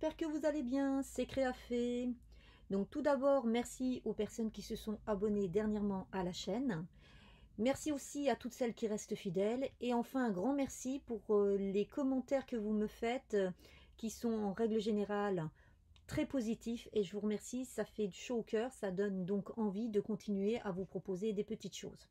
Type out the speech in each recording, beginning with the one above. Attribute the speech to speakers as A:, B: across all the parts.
A: j'espère que vous allez bien, c'est Créafait. Donc tout d'abord, merci aux personnes qui se sont abonnées dernièrement à la chaîne. Merci aussi à toutes celles qui restent fidèles. Et enfin, un grand merci pour les commentaires que vous me faites, qui sont en règle générale très positifs. Et je vous remercie, ça fait du chaud au cœur, ça donne donc envie de continuer à vous proposer des petites choses.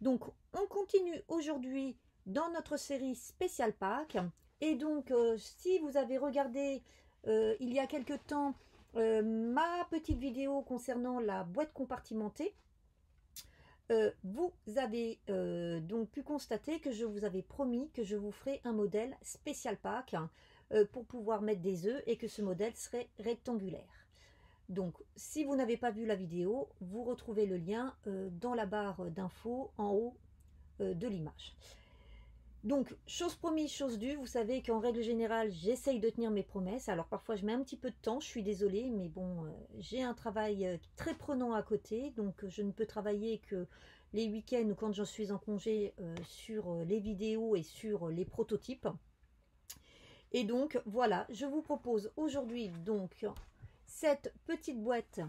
A: Donc on continue aujourd'hui dans notre série spéciale Pâques. Et donc, si vous avez regardé il y a quelque temps ma petite vidéo concernant la boîte compartimentée, vous avez donc pu constater que je vous avais promis que je vous ferai un modèle spécial Pâques pour pouvoir mettre des œufs et que ce modèle serait rectangulaire. Donc, si vous n'avez pas vu la vidéo, vous retrouvez le lien dans la barre d'infos en haut de l'image. Donc, chose promise, chose due, vous savez qu'en règle générale, j'essaye de tenir mes promesses. Alors, parfois, je mets un petit peu de temps, je suis désolée, mais bon, j'ai un travail très prenant à côté. Donc, je ne peux travailler que les week-ends ou quand je suis en congé sur les vidéos et sur les prototypes. Et donc, voilà, je vous propose aujourd'hui donc cette petite boîte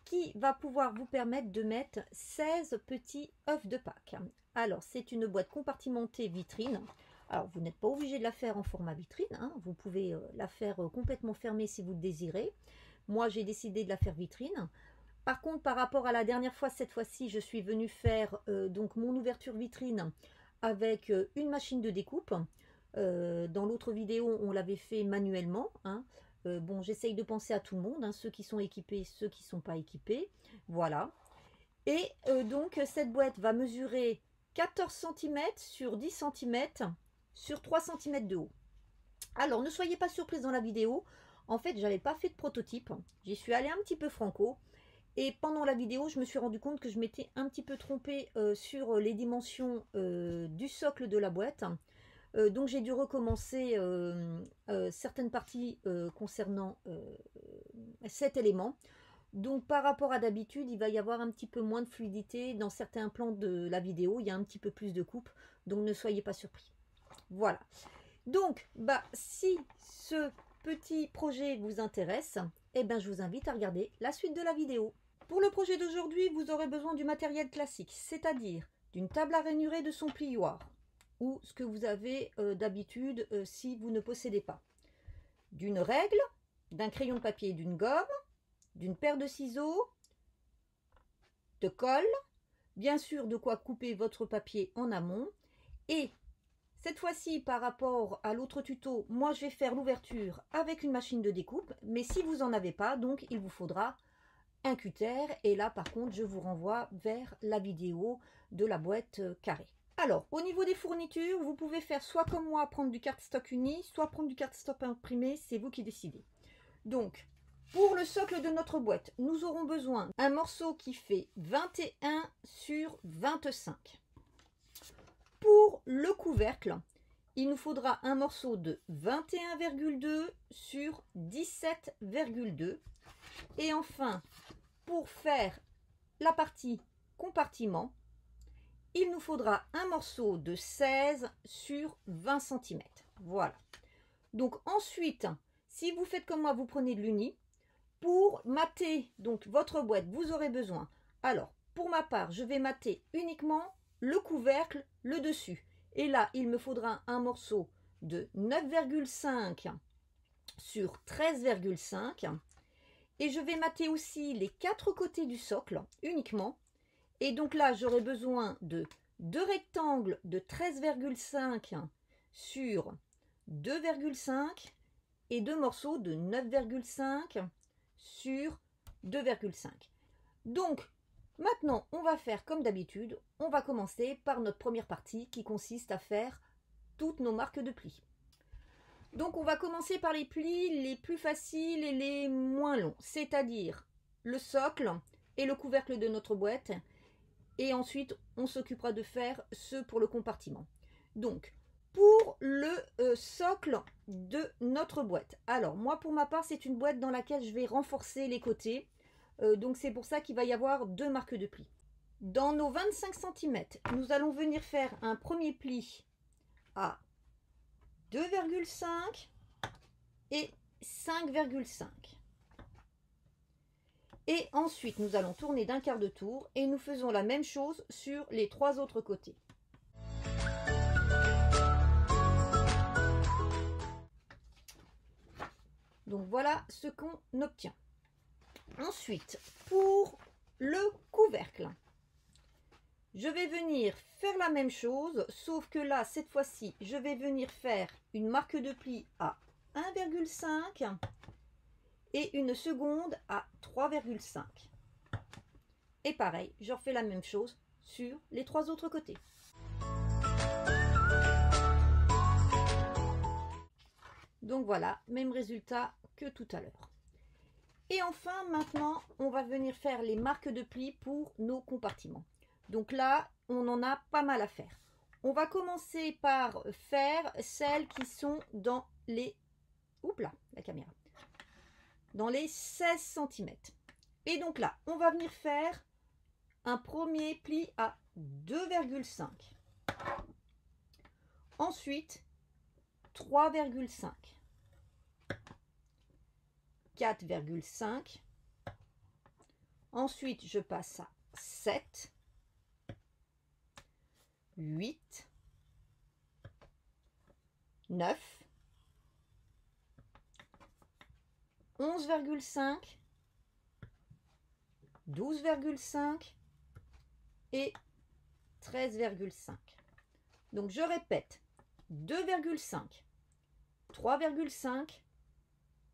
A: qui va pouvoir vous permettre de mettre 16 petits œufs de Pâques. Alors, c'est une boîte compartimentée vitrine. Alors, vous n'êtes pas obligé de la faire en format vitrine, hein. Vous pouvez la faire complètement fermée si vous le désirez. Moi, j'ai décidé de la faire vitrine. Par contre, par rapport à la dernière fois, cette fois-ci, je suis venue faire donc mon ouverture vitrine avec une machine de découpe. Dans l'autre vidéo, on l'avait fait manuellement, hein. Bon, j'essaye de penser à tout le monde, hein, ceux qui sont équipés, ceux qui ne sont pas équipés. Voilà. Et donc, cette boîte va mesurer 14 cm sur 10 cm sur 3 cm de haut. Alors, ne soyez pas surprise dans la vidéo. En fait, je n'avais pas fait de prototype. J'y suis allée un petit peu franco. Et pendant la vidéo, je me suis rendu compte que je m'étais un petit peu trompée sur les dimensions du socle de la boîte. Donc j'ai dû recommencer certaines parties concernant cet élément. Donc par rapport à d'habitude, il va y avoir un petit peu moins de fluidité dans certains plans de la vidéo. Il y a un petit peu plus de coupe, donc ne soyez pas surpris. Voilà. Donc, si ce petit projet vous intéresse, eh ben, je vous invite à regarder la suite de la vidéo. Pour le projet d'aujourd'hui, vous aurez besoin du matériel classique, c'est-à-dire d'une table à ranurer de son plioir, ou ce que vous avez d'habitude si vous ne possédez pas. D'une règle, d'un crayon de papier et d'une gomme, d'une paire de ciseaux, de colle, bien sûr de quoi couper votre papier en amont. Et cette fois-ci, par rapport à l'autre tuto, moi je vais faire l'ouverture avec une machine de découpe, mais si vous n'en avez pas, donc il vous faudra un cutter. Et là par contre, je vous renvoie vers la vidéo de la boîte carrée. Alors, au niveau des fournitures, vous pouvez faire soit comme moi, prendre du cardstock uni, soit prendre du cardstock imprimé, c'est vous qui décidez. Donc, pour le socle de notre boîte, nous aurons besoin d'un morceau qui fait 21 sur 25. Pour le couvercle, il nous faudra un morceau de 21,2 sur 17,2. Et enfin, pour faire la partie compartiment, il nous faudra un morceau de 16 sur 20 cm. Voilà. Donc ensuite, si vous faites comme moi, vous prenez de l'uni. Pour mater donc votre boîte, vous aurez besoin. Alors, pour ma part, je vais mater uniquement le couvercle, le dessus. Et là, il me faudra un morceau de 9,5 sur 13,5. Et je vais mater aussi les 4 côtés du socle uniquement. Et donc là, j'aurai besoin de 2 rectangles de 13,5 sur 2,5 et 2 morceaux de 9,5 sur 2,5. Donc, maintenant, on va faire comme d'habitude. On va commencer par notre première partie qui consiste à faire toutes nos marques de plis. Donc, on va commencer par les plis les plus faciles et les moins longs, c'est-à-dire le socle et le couvercle de notre boîte. Et ensuite, on s'occupera de faire ceux pour le compartiment. Donc, pour le socle de notre boîte. Alors, moi, pour ma part, c'est une boîte dans laquelle je vais renforcer les côtés. Donc, c'est pour ça qu'il va y avoir 2 marques de plis. Dans nos 25 cm, nous allons venir faire un premier pli à 2,5 et 5,5. Et ensuite, nous allons tourner d'un quart de tour et nous faisons la même chose sur les 3 autres côtés. Donc voilà ce qu'on obtient. Ensuite, pour le couvercle, je vais venir faire la même chose, sauf que là, cette fois-ci, je vais venir faire une marque de pli à 1,5 et une seconde à 3,5. Et pareil, je refais la même chose sur les 3 autres côtés. Donc voilà, même résultat que tout à l'heure. Et enfin, maintenant, on va venir faire les marques de pli pour nos compartiments. Donc là, on en a pas mal à faire. On va commencer par faire celles qui sont dans les... Oups là, la caméra. Dans les 16 cm. Et donc là, on va venir faire un premier pli à 2,5. Ensuite, 3,5. 4,5. Ensuite, je passe à 7, 8, 9, 11,5, 12,5 et 13,5. Donc, je répète, 2,5, 3,5,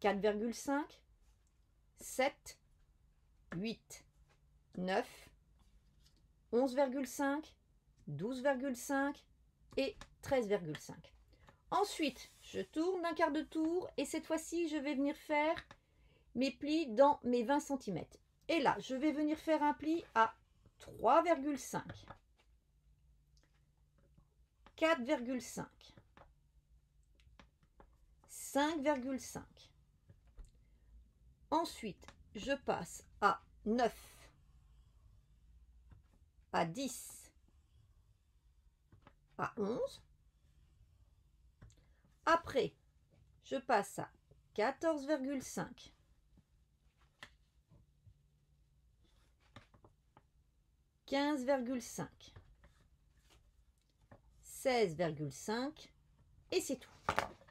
A: 4,5, 7, 8, 9, 11,5, 12,5 et 13,5. Ensuite, je tourne d'un quart de tour et cette fois-ci, je vais venir faire mes plis dans mes 20 cm. Et là, je vais venir faire un pli à 3,5, 4,5, 5,5. Ensuite, je passe à 9, à 10, à 11. Après, je passe à 14,5, 15,5, 16,5 et c'est tout.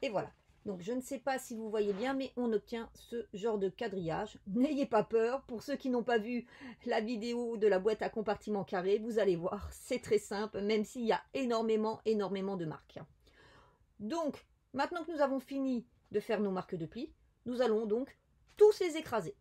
A: Et voilà. Donc, je ne sais pas si vous voyez bien, mais on obtient ce genre de quadrillage. N'ayez pas peur. Pour ceux qui n'ont pas vu la vidéo de la boîte à compartiments carrés, vous allez voir, c'est très simple, même s'il y a énormément de marques. Donc, maintenant que nous avons fini de faire nos marques de plis, nous allons donc tous les écraser.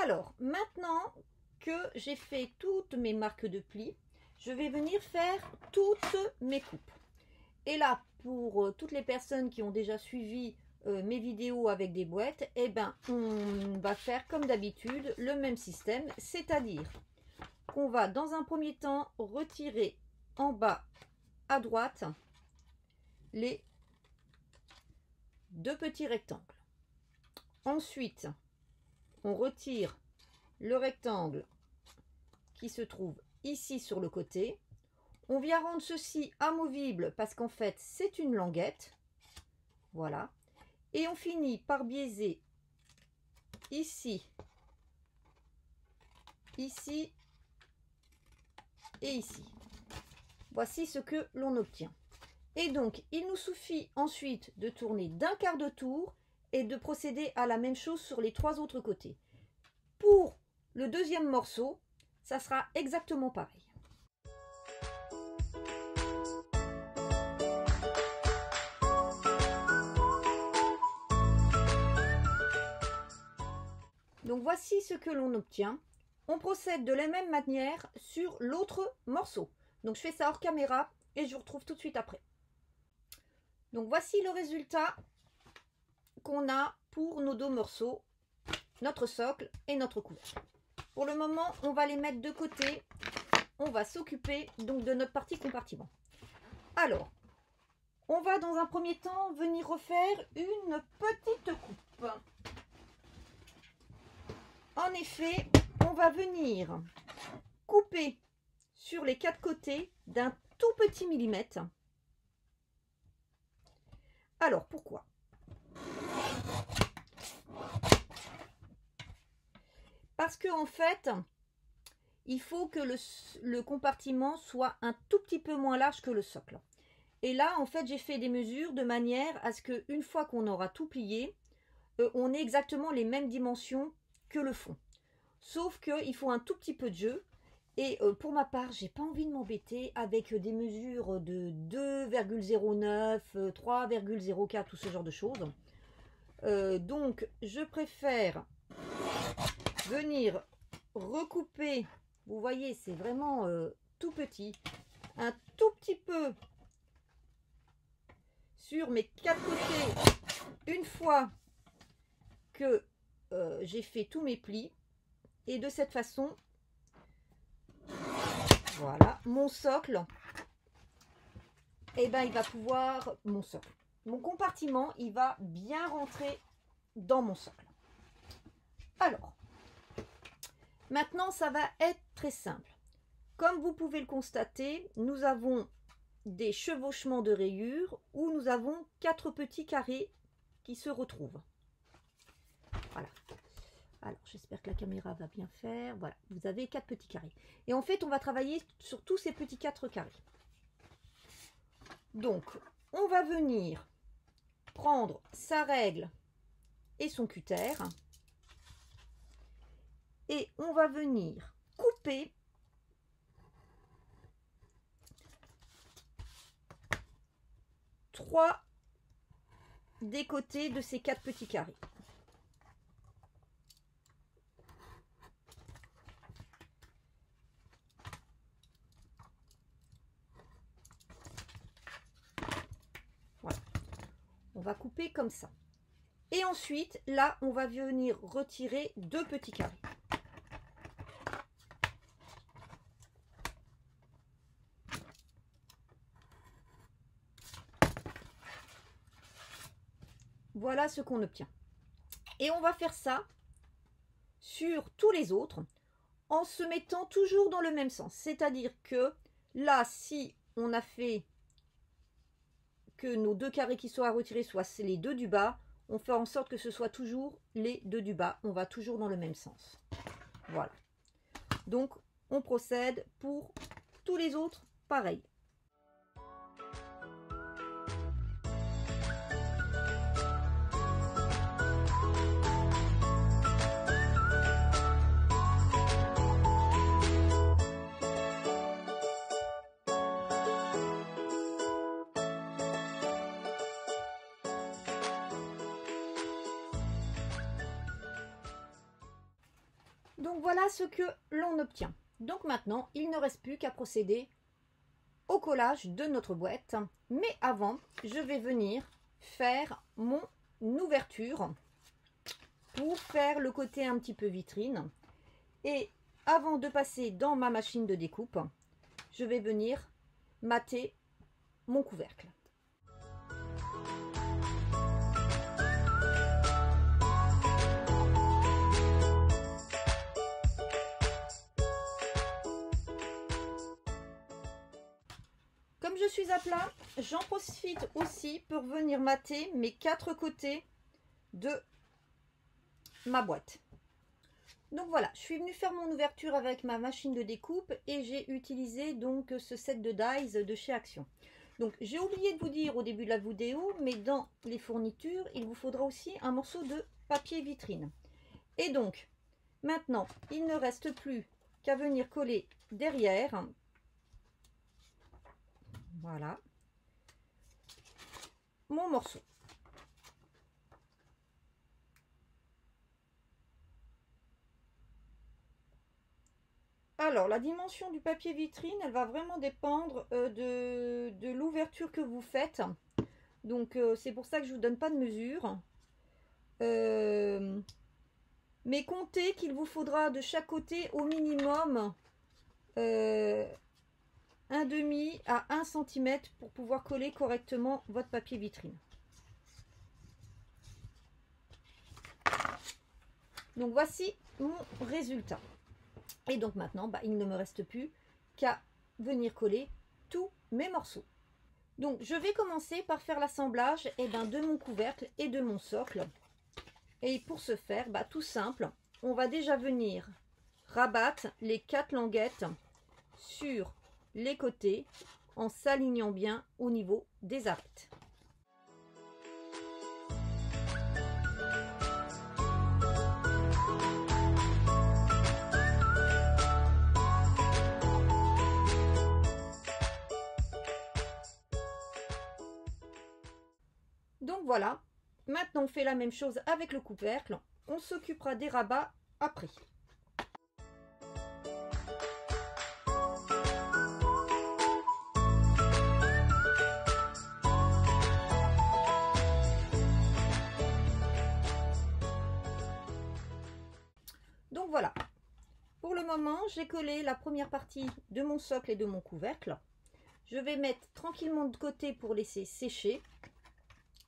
A: Alors, maintenant que j'ai fait toutes mes marques de plis, je vais venir faire toutes mes coupes. Et là, pour toutes les personnes qui ont déjà suivi mes vidéos avec des boîtes, eh ben, on va faire comme d'habitude le même système, c'est-à-dire qu'on va dans un premier temps retirer en bas à droite les 2 petits rectangles. Ensuite, on retire le rectangle qui se trouve ici sur le côté. On vient rendre ceci amovible parce qu'en fait c'est une languette. Voilà. Et on finit par biaiser ici, ici et ici. Voici ce que l'on obtient. Et donc il nous suffit ensuite de tourner d'un quart de tour et de procéder à la même chose sur les 3 autres côtés. Pour le deuxième morceau, ça sera exactement pareil. Donc voici ce que l'on obtient. On procède de la même manière sur l'autre morceau. Donc je fais ça hors caméra et je vous retrouve tout de suite après. Donc voici le résultat qu'on a pour nos 2 morceaux, notre socle et notre couvercle. Pour le moment, on va les mettre de côté on va s'occuper donc de notre partie compartiment. Alors, on va dans un premier temps venir refaire une petite coupe. En effet, on va venir couper sur les 4 côtés d'un tout petit millimètre. Alors, pourquoi? Parce que en fait, il faut que le compartiment soit un tout petit peu moins large que le socle. Et là, en fait, j'ai fait des mesures de manière à ce qu'une fois qu'on aura tout plié, on ait exactement les mêmes dimensions que le fond. Sauf qu'il faut un tout petit peu de jeu. Et pour ma part, j'ai pas envie de m'embêter avec des mesures de 2,09, 3,04, tout ce genre de choses. Donc, je préfère venir recouper. Vous voyez, c'est vraiment tout petit. Un tout petit peu sur mes 4 côtés une fois que j'ai fait tous mes plis. Et de cette façon, voilà, mon socle, et ben il va pouvoir, mon compartiment, il va bien rentrer dans mon socle. Alors, maintenant, ça va être très simple. Comme vous pouvez le constater, nous avons des chevauchements de rayures où nous avons 4 petits carrés qui se retrouvent. Voilà. Alors, j'espère que la caméra va bien faire. Voilà, vous avez 4 petits carrés. Et en fait, on va travailler sur tous ces petits 4 carrés. Donc, on va venir prendre sa règle et son cutter. Et on va venir couper trois des côtés de ces 4 petits carrés. Voilà. On va couper comme ça. Et ensuite, là, on va venir retirer 2 petits carrés. Voilà ce qu'on obtient. Et on va faire ça sur tous les autres en se mettant toujours dans le même sens. C'est-à-dire que là, si on a fait que nos 2 carrés qui soient à retirer soient les 2 du bas, on fait en sorte que ce soit toujours les 2 du bas. On va toujours dans le même sens. Voilà. Donc, on procède pour tous les autres, pareil. Donc voilà ce que l'on obtient. Donc maintenant, il ne reste plus qu'à procéder au collage de notre boîte. Mais avant, je vais venir faire mon ouverture pour faire le côté un petit peu vitrine. Et avant de passer dans ma machine de découpe, je vais venir mater mon couvercle. Comme je suis à plat, j'en profite aussi pour venir mater mes 4 côtés de ma boîte. Donc voilà, je suis venue faire mon ouverture avec ma machine de découpe et j'ai utilisé donc ce set de dies de chez Action. Donc j'ai oublié de vous dire au début de la vidéo, mais dans les fournitures, il vous faudra aussi un morceau de papier vitrine. Et donc, maintenant, il ne reste plus qu'à venir coller derrière. Voilà. Mon morceau. Alors, la dimension du papier vitrine, elle va vraiment dépendre de l'ouverture que vous faites. Donc, c'est pour ça que je ne vous donne pas de mesure. Mais comptez qu'il vous faudra de chaque côté au minimum 1,5 à 1 cm pour pouvoir coller correctement votre papier vitrine. Donc voici mon résultat. Et donc maintenant, il ne me reste plus qu'à venir coller tous mes morceaux. Donc je vais commencer par faire l'assemblage de mon couvercle et de mon socle. Et pour ce faire, tout simple, on va déjà venir rabattre les 4 languettes sur les côtés en s'alignant bien au niveau des arêtes. Donc voilà, maintenant on fait la même chose avec le couvercle, on s'occupera des rabats après. Donc voilà, pour le moment j'ai collé la première partie de mon socle et de mon couvercle. Je vais mettre tranquillement de côté pour laisser sécher.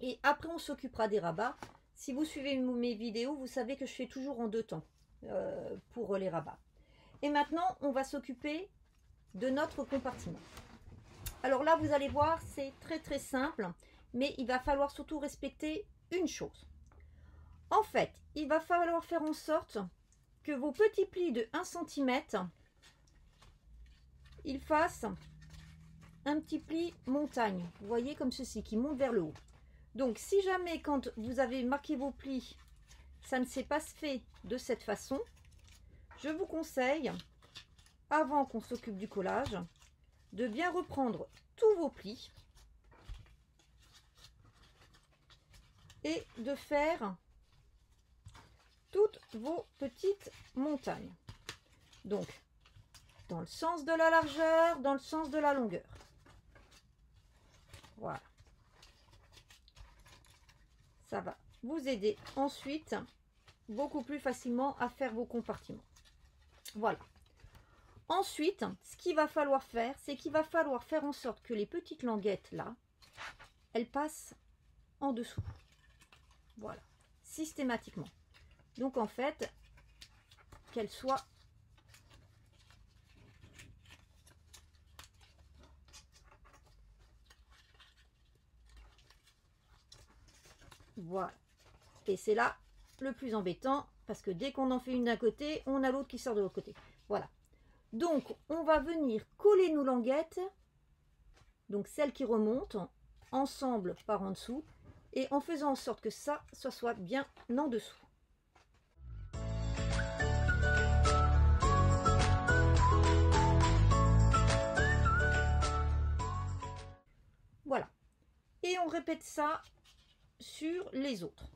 A: Et après, on s'occupera des rabats. Si vous suivez mes vidéos, vous savez que je fais toujours en 2 temps pour les rabats. Et maintenant, on va s'occuper de notre compartiment. Alors là, vous allez voir, c'est très simple, mais il va falloir surtout respecter une chose. En fait, il va falloir faire en sorte que vos petits plis de 1 cm, ils fassent un petit pli montagne. Vous voyez, comme ceci, qui monte vers le haut. Donc, si jamais, quand vous avez marqué vos plis, ça ne s'est pas fait de cette façon, je vous conseille, avant qu'on s'occupe du collage, de bien reprendre tous vos plis et de faire toutes vos petites montagnes. Donc, dans le sens de la largeur, dans le sens de la longueur. Voilà. Ça va vous aider ensuite beaucoup plus facilement à faire vos compartiments. Voilà. Ensuite, ce qu'il va falloir faire, c'est qu'il va falloir faire en sorte que les petites languettes là, elles passent en dessous. Voilà. Systématiquement. Donc en fait, qu'elles soient voilà. Et c'est là le plus embêtant parce que dès qu'on en fait une d'un côté, on a l'autre qui sort de l'autre côté. Voilà. Donc, on va venir coller nos languettes, donc celles qui remontent, ensemble par en dessous, et en faisant en sorte que ça soit bien en dessous. Voilà. Et on répète ça sur les autres.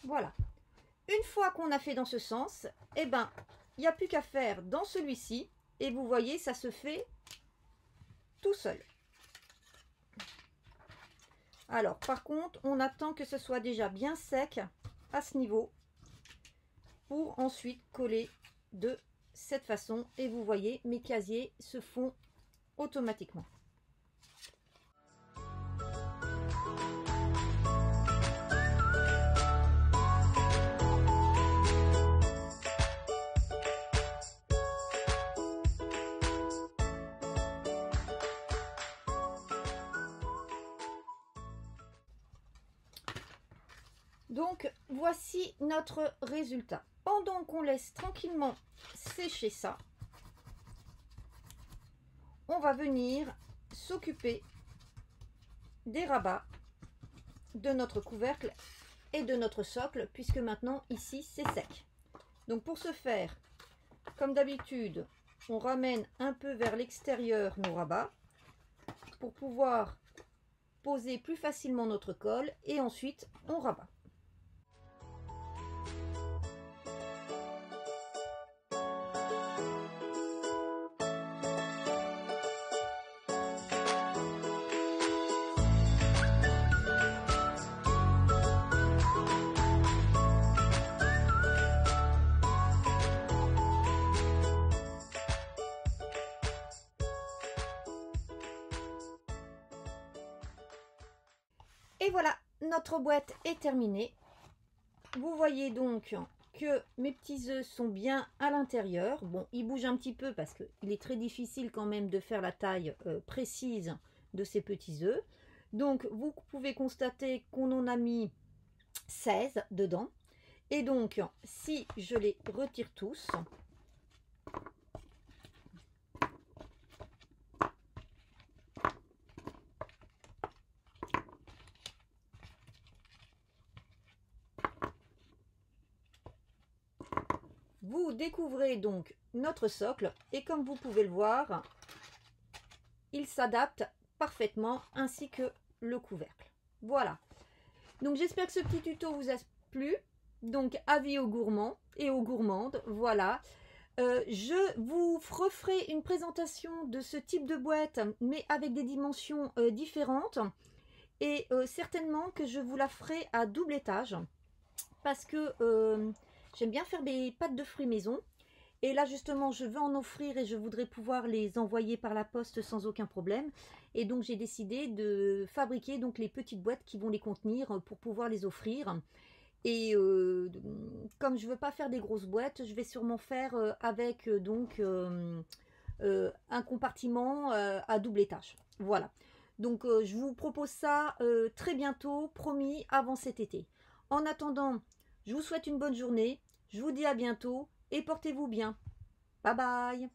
A: Voilà. Une fois qu'on a fait dans ce sens, il n'y a plus qu'à faire dans celui-ci. Et vous voyez, ça se fait tout seul. Alors, par contre, on attend que ce soit déjà bien sec à ce niveau pour ensuite coller de cette façon. Et vous voyez, mes casiers se font automatiquement. Donc, voici notre résultat. Pendant qu'on laisse tranquillement sécher ça, on va venir s'occuper des rabats de notre couvercle et de notre socle, puisque maintenant, ici, c'est sec. Donc, pour ce faire, comme d'habitude, on ramène un peu vers l'extérieur nos rabats pour pouvoir poser plus facilement notre colle et ensuite, on rabat. Et voilà, notre boîte est terminée. Vous voyez donc que mes petits œufs sont bien à l'intérieur. Bon, ils bougent un petit peu parce qu'il est très difficile quand même de faire la taille précise de ces petits œufs. Donc, vous pouvez constater qu'on en a mis 16 dedans. Et donc, si je les retire tous, vous découvrez donc notre socle et comme vous pouvez le voir, il s'adapte parfaitement ainsi que le couvercle. Voilà. Donc j'espère que ce petit tuto vous a plu. Donc avis aux gourmands et aux gourmandes. Voilà. Je vous referai une présentation de ce type de boîte mais avec des dimensions différentes. Et certainement que je vous la ferai à double étage. Parce que j'aime bien faire des pâtes de fruits maison. Et là justement je veux en offrir et je voudrais pouvoir les envoyer par la poste sans aucun problème. Et donc j'ai décidé de fabriquer donc les petites boîtes qui vont les contenir pour pouvoir les offrir. Et comme je veux pas faire des grosses boîtes, je vais sûrement faire avec donc un compartiment à double étage. Voilà. Donc je vous propose ça très bientôt, promis, avant cet été. En attendant, je vous souhaite une bonne journée. Je vous dis à bientôt et portez-vous bien. Bye bye.